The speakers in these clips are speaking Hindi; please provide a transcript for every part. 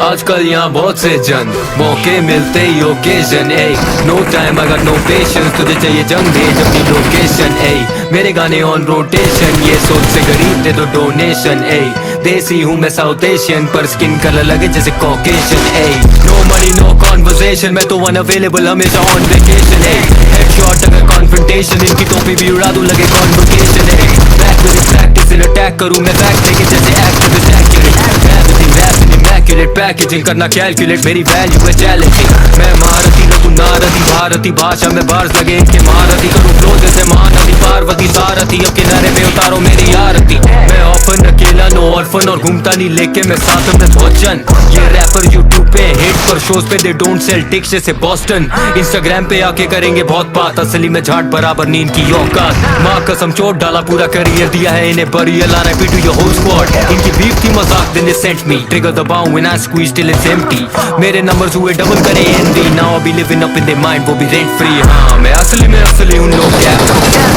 आजकल यहाँ बहुत से जन मौके मिलते ही ओकेजन ए नो टाइम अगर नो पेशेंस तुझे चाहिए जंग भेज अपनी लोकेशन ए मेरे गाने ऑन रोटेशन ये सोच से गरीब दे दो डोनेशन ए देसी हूँ मैं साउथ एशियन पर स्किन कलर लगे जैसे कॉकेशन ए नो मनी नो कॉन्वर्सेशन मैं तो अनअवेलेबल हमेशा ऑन वेकेशन ए हेडशॉट अगर कॉन्फ्रंटेशन इनकी टोपी भी उड़ा दूं लगे कॉन्वोकेशन ए back with practice in attack करूं मैं फैक्ट लेके जैसे activist accurate everything rap immaculate packaging करना कैलकुलेट मेरी वैल्यू है चैलेंजिंग मैं महारथी लगूं नारदी भारती भाषा में बार्स लगे इनके महारथी करूं फ्लो जैसे महानदी पार्वती सारथी अब किनारे में उतारो मेरी आरती मैं ऑफन अकेला नो ऑर्फन और घूमता नहीं लेके मैं साथ में भोजन ये रैपर यूट्यूब पे हिट पर शोज पे दे डोंट सेल टिक्स जैसे बॉस्टन इंस्टाग्राम पे आके करेंगे बहुत बात असली में झाट बराबर नींद की औकात माँ कसम चोट डाला पूरा करियर दिया है इन्हें बरियल आ रहा है योर होल स्क्वाड इनकी बीफ थी मजाक then they sent me trigger दबाऊं when I squeeze till it's empty मेरे नंबर्स हुए डबल करे envy now I be living up in their mind वो भी rent free हाँ मैं असली हूँ no cap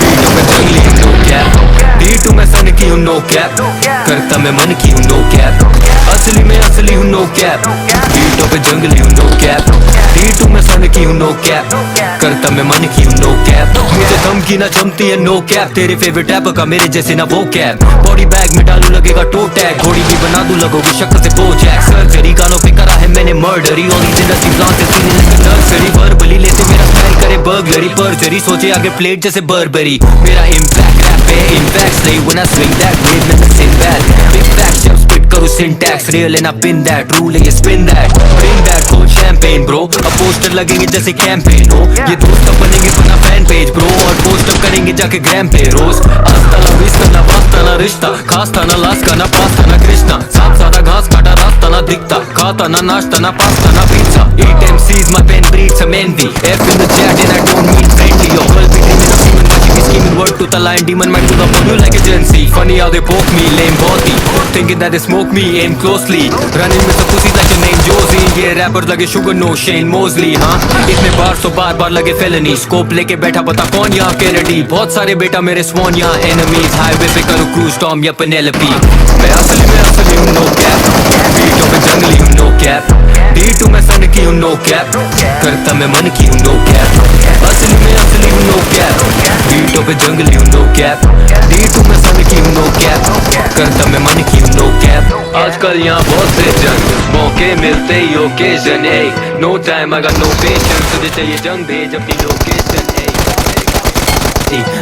बीटों में जंगली हूँ no cap बीटों में सन की हूँ no cap करता मैं मन की हूँ no cap असली हूँ no cap बीटों पे जंगली हूँ no cap बीटों में सन की हूँ no cap करता मैं मन की हूँ no cap मुझे धमकी ना जमती है no cap तेरे फेवरेट रैपर का मेरे जैसे ना वो कैप बॉडी बैग में डालू लगेगा टो टैग घोड़ी भी बना दूं लगोगी शक्ल से बोजैक सर्जरी कानों पे करा है मैंने मर्डरी और इस इंडस्ट्री प्लान से सीने लगे नर्सरी वर्बली लेते मेरा स्टाइल करे बर्गलरी परजरी सोचे आगे प्लेट जैसे बर्बरी मेरा इम्पैक्ट रैप पे इम्पैक्ट नहीं when I swing that wave में मैं sin bad big facts जब spit करूँ syntax real and I pin that rule है ये spin that bring that cold champagne bro अब पोस्टर लगेंगे जैसे कैंपेन हो ये दोस्त अब बनेंगे बना फैन पेज ब्रो और पोस्ट अप करेंगे जाके ग्राम पे रोज आस्ता ना विस्ता ना वास्ता ना रिश्ता खास्ता ना लास्का ना पास्ता ना कृष्णा सांप सादा घास काटा रास्ता ना दिखता खाता ना नाश्ता ना पास्ता ना pizza eat MCs my pen breeds some envy F in the chat and I don't mean friendly your girl be dreaming of human but she be scheming word to the line demon might pull up on you like a Gen-Z funny how they poke me lame body thinking that they smoke me aim closely running with the pussy like your name Josie ये rappers लगे sugar no Shane Mosley हाँ इतने बार तो बार लगे felony scope लेके बैठा पता कौन यहाँ के रेडी बहुत सारे बेटा मेरे स्वान यहाँ enemies highway पे करूँ cruise Tom या Penelope मैं असली हूँ no cap बीटों पे जंगली हूँ no cap बीटों में सन की हूँ no cap करता मैं मन की हूँ no cap असली हूँ no cap बीटों पे जंगली हूँ no cap बीटों में सन की हूँ no cap करता मैं मन की हूँ no cap आजकल यहाँ बहुत से जन मौके मिलते ही ओकेजन ए नो टाइम अगर नो पेशेंस तुझे चाहिए जंग भेज अपनी लोकेशन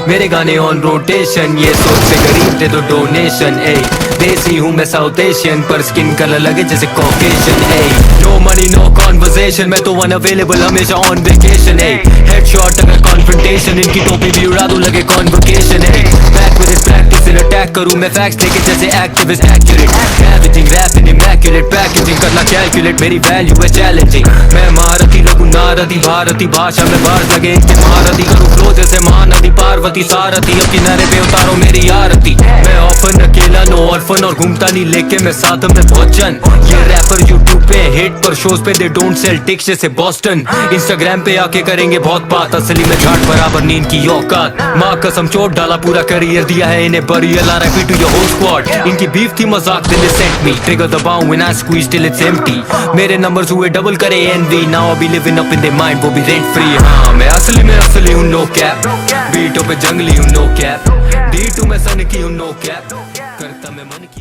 मेरे गाने ऑन रोटेशन ये सोच से गरीब दे दो डोनेशन ए देसी हूँ मैं साउथ एशियन पर स्किन कलर लगे जैसे कॉकेशन ए नो मनी नो कॉन्वर्सेशन मैं तो अनअवेलेबल हमेशा ऑन वेकेशन ए हेडशॉट अगर कॉन्फ्रंटेशन इनकी टोपी भी उड़ा दूं लगे कॉन्वोकेशन ए back with practice in attack करूं मैं फैक्ट्स लेके जैसे activist accurate everything rap in immaculate packaging करना कैलकुलेट मेरी वैल्यू है चैलेंजिंग मैं महारथी लगूं नारदी भारती भाषा में बार्स लगे इनके महारथी करूं फ्लो जैसे महानदी पार्वती सारथी अब किनारे पे उतारो मेरी आरती मैं ऑफन अकेला नो ऑर्फन और घूमता नहीं लेके मैं साथ में भोजन ये रैपर यूट्यूब पे हिट पर शोज पे दे डोंट सेल टिक्स जैसे बॉस्टन इंस्टाग्राम पे आके करेंगे बहुत बात असली में झाट बराबर नींद की औकात माँ कसम चोट डाला पूरा करियर दिया है इन्हें बरियल आ रहा है योर होल स्क्वाड इनकी बीफ थी मजाक then they sent me trigger दबाऊं when I squeeze till it's empty मेरे नंबर्स हुए डबल करे envy now I be living up in their mind वो भी rent free हाँ मैं असली हूँ no cap बीटों पे जंगली हूँ no cap बीटों में सन की हूँ no cap करता मैं मन की